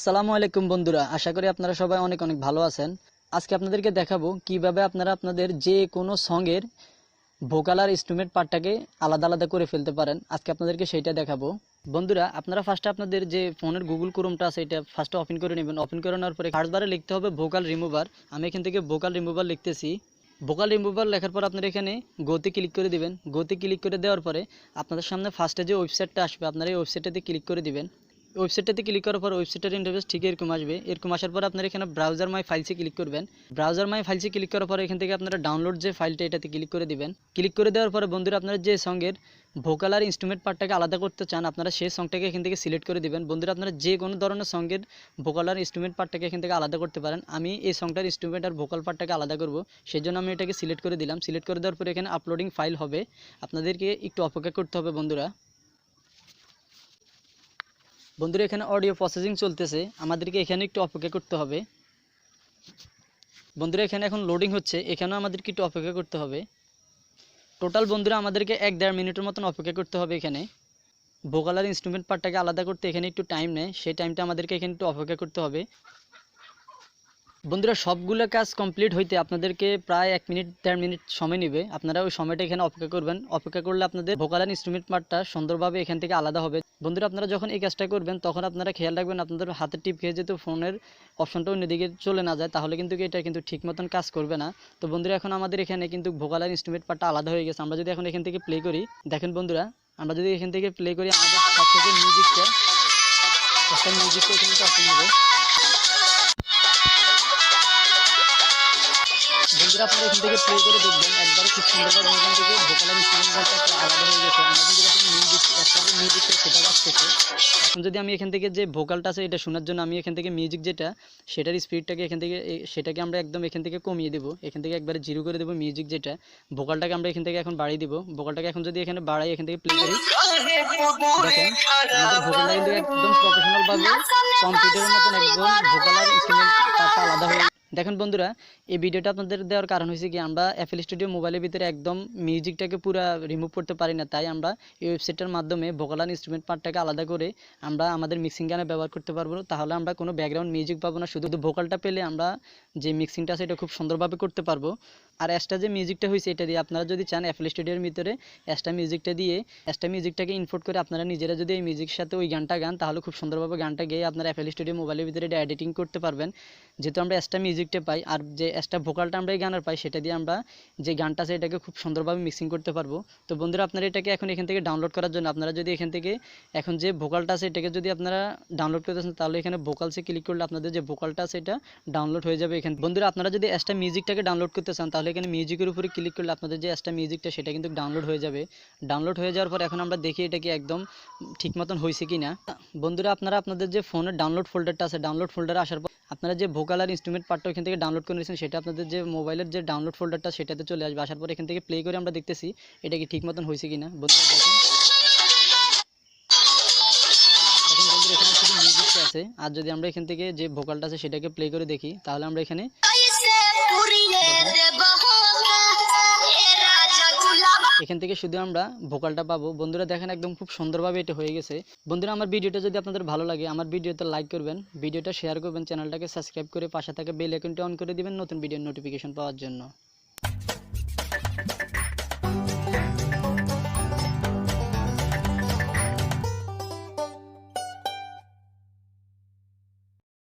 আসসালামু আলাইকুম বন্ধুরা, আশা করি আপনারা সবাই অনেক অনেক ভালো আছেন। আজকে আপনাদেরকে দেখাবো কিভাবে আপনারা আপনাদের যে কোনো সঙ্গের ভোকাল আর ইনস্ট্রুমেন্ট পার্টটাকে আলাদা আলাদা করে ফেলতে পারেন। আজকে আপনাদেরকে সেইটা দেখাবো। বন্ধুরা, আপনারা ফার্স্টে আপনাদের যে ফোনের গুগল ক্রোমটা আছে এটা ফার্স্টে ওপেন করে নেবেন। ওপেন করে নেওয়ার পরে সার্চ বারে লিখতে হবে ভোকাল রিমুভার। আমি এখান থেকে ভোকাল রিমুভার লিখতেছি। ভোকাল রিমুভার লেখার পর আপনারা এখানে গোতে ক্লিক করে দিবেন। গোতে ক্লিক করে দেওয়ার পরে আপনাদের সামনে ফার্স্টে যে ওয়েবসাইটটা আসবে আপনারা এই ওয়েবসাইটটাতে ক্লিক করে দিবেন। ওয়েবসাইটটাতে ক্লিক করার পর ওয়েবসাইটের ইন্টারফেস ঠিক এরকম আসবে। এরকম আসার পর আপনারা এখানে ব্রাউজার মাই ফাইলসে ক্লিক করবেন। ব্রাউজার মাই ফাইলসে ক্লিক করার পর এখান থেকে আপনারা ডাউনলোড যে ফাইলটা এটাতে ক্লিক করে দিবেন। ক্লিক করে দেওয়ার পরে বন্ধুরা আপনারা যে সঙ্গের ভোকাল আর ইনস্ট্রুমেন্ট পার্টটাকে আলাদা করতে চান আপনারা সেই সঙ্গটাকে এখান থেকে সিলেক্ট করে দিবেন। বন্ধুরা আপনারা যে কোনো ধরনের সঙ্গের ভোকাল আর ইনস্ট্রুমেন্ট পার্টটাকে এখান থেকে আলাদা করতে পারেন। আমি এই সঙ্গটার ইনস্ট্রুমেন্ট আর ভোকাল পার্টটাকে আলাদা করব, সেই জন্য আমি এটাকে সিলেক্ট করে দিলাম। সিলেক্ট করে দেওয়ার পরে এখানে আপলোডিং ফাইল হবে, আপনাদেরকে একটু অপেক্ষা করতে হবে। বন্ধুরা এখানে অডিও প্রসেসিং চলতেছে, আমাদেরকে এখানে একটু অপেক্ষা করতে হবে। বন্ধুরা এখানে এখন লোডিং হচ্ছে, এখানেও আমাদেরকে একটু অপেক্ষা করতে হবে। টোটাল বন্ধুরা আমাদেরকে 1-1.5 মিনিটের মতন অপেক্ষা করতে হবে। এখানে ভোকাল আর ইনস্ট্রুমেন্ট পার্টটাকে আলাদা করতে এখানে একটু টাইম নেয়, সেই টাইমটা আমাদেরকে এখানে একটু অপেক্ষা করতে হবে। বন্ধুরা সবগুলো কাজ কমপ্লিট হইতে আপনাদেরকে প্রায় 1-1.5 মিনিট সময় নেবে। আপনারা ওই সময়টা এখানে অপেক্ষা করবেন। অপেক্ষা করলে আপনাদের ভোকাল আর ইনস্ট্রুমেন্ট পার্টটা সুন্দরভাবে এখান থেকে আলাদা হবে। বন্ধুরা আপনারা যখন এই কাজটা করবেন তখন আপনারা খেয়াল রাখবেন আপনাদের হাতের টিপ খেয়ে যেতে ফোনের অপশনটা অন্যদিকে চলে না যায়, তাহলে কিন্তু এটা কিন্তু ঠিক মতন কাজ করবে না। তো বন্ধুরা এখন আমাদের এখানে কিন্তু ভোকাল আর ইনস্ট্রুমেন্ট পার্টটা আলাদা হয়ে গেছে। আমরা যদি এখন এখান থেকে প্লে করি, দেখেন বন্ধুরা আমরা যদি এখান থেকে প্লে করি আমাদের ফার্স্টে মিউজিকটা এখানে অপশন হবে। বন্ধুরা আপনারা এখান থেকে প্লে করে দেখবেন একবারে খুব সুন্দরভাবে এখান থেকে ভোকাল আর ইনস্ট্রুমেন্টটা আলাদা হয়ে গেছে। আমরা কিন্তু যখন মিউজিকটা সেটা বাজতেছে। এখন যদি আমি এখান থেকে যে ভোকালটা আছে এটা শোনার জন্য আমি এখান থেকে মিউজিক যেটা সেটার স্পিডটাকে সেটাকে আমরা একদম এখান থেকে কমিয়ে দেবো। এখান থেকে একবারে 0 করে দেবো। মিউজিক যেটা ভোকালটাকে আমরা এখান থেকে এখন বাড়িয়ে দিব। ভোকালটাকে এখন যদি এখানে বাড়াই এখান থেকে প্লে করি, দেখেন আমাদের ভোকালটা কিন্তু একদম প্রফেশনালভাবে কম্পিউটারের মতন একদম ভোকাল আর ইনস্ট্রুমেন্টটা আলাদা হয়ে। দেখেন বন্ধুরা এই ভিডিওটা আপনাদের দেওয়ার কারণ হয়েছে কি আমরা এফএল স্টুডিও মোবাইলের ভিতরে একদম মিউজিকটাকে পুরো রিমুভ করতে পারি না, তাই আমরা এই ওয়েবসাইটের মাধ্যমে ভোকাল আর ইনস্ট্রুমেন্ট পার্টটাকে আলাদা করে আমরা আমাদের মিক্সিং গানে ব্যবহার করতে পারবো। তাহলে আমরা কোনো ব্যাকগ্রাউন্ড মিউজিক পাবো না, শুধু ভোকালটা পেলে আমরা যে মিক্সিংটা আছে এটা খুব সুন্দরভাবে করতে পারবো। আর এক্সট্রা যে মিউজিকটা হয়েছে এটা দিয়ে আপনারা যদি চান এফএল স্টুডিওর ভিতরে এক্সট্রা মিউজিকটাকে ইনপুট করে আপনারা নিজেরা যদি এই মিউজিকের সাথে ওই গানটা গান তাহলে খুব সুন্দরভাবে গানটা গেয়ে আপনারা এফএল স্টুডিও মোবাইলের ভিতরে এটা এডিটিং করতে পারবেন। যেহেতু আমরা এক্সট্রা মিউজিকটা পাই আর যে এক্সট্রা ভোকালটা আমরা এই গানের পাই সেটা দিয়ে আমরা যে গানটা আছে এটাকে খুব সুন্দরভাবে মিক্সিং করতে পারবো। তো বন্ধুরা আপনারা এটাকে এখন এখান থেকে ডাউনলোড করার জন্য আপনারা যদি এখান থেকে এখন যে ভোকালটা আছে এটাকে যদি আপনারা ডাউনলোড করতে চান তাহলে এখানে ভোকালসে ক্লিক করলে আপনাদের যে ভোকালটা আছে এটা ডাউনলোড হয়ে যাবে। এখানে বন্ধুরা আপনারা যদি এক্সট্রা মিউজিকটাকে ডাউনলোড করতে চান তাহলে এখানে মিউজিকের উপরে ক্লিক করলে আপনাদের যে এক্সট্রা মিউজিকটা সেটা কিন্তু ডাউনলোড হয়ে যাবে। ডাউনলোড হয়ে যাওয়ার পর এখন আমরা দেখি এটা কি একদম ঠিক মতন হয়েছে কিনা। বন্ধুরা আপনারা আপনাদের যে ফোনের ডাউনলোড ফোল্ডারটা আছে ডাউনলোড ফোল্ডারে আসার পর আপনারা যে ভোকাল আর ইনস্ট্রুমেন্ট পার্টটা এখান থেকে ডাউনলোড করে নিয়েছেন সেটা আপনাদের যে মোবাইলের যে ডাউনলোড ফোল্ডারটা সেটাতে চলে আসবে। আসার পর এখান থেকে প্লে করে আমরা দেখতেছি এটা কি ঠিক মতন হয়েছে কিনা। বন্ধুরা দেখেন বন্ধুরা এখানে শুধু মিউজিকটা আছে, আর যদি আমরা এখান থেকে যে ভোকালটা আছে সেটাকে প্লে করে দেখি তাহলে আমরা এখানে এখান থেকে শুধু আমরা ভোকালটা পাবো। বন্ধুরা দেখেন একদম খুব সুন্দরভাবে এটা হয়ে গেছে। বন্ধুরা আমার ভিডিওটা যদি আপনাদের ভালো লাগে আমার ভিডিওতে লাইক করবেন, ভিডিওটা শেয়ার করবেন, চ্যানেলটাকে সাবস্ক্রাইব করে পাশে থাকা বেল আইকনটা অন করে দিবেন নতুন ভিডিওর নোটিফিকেশন পাওয়ার জন্য।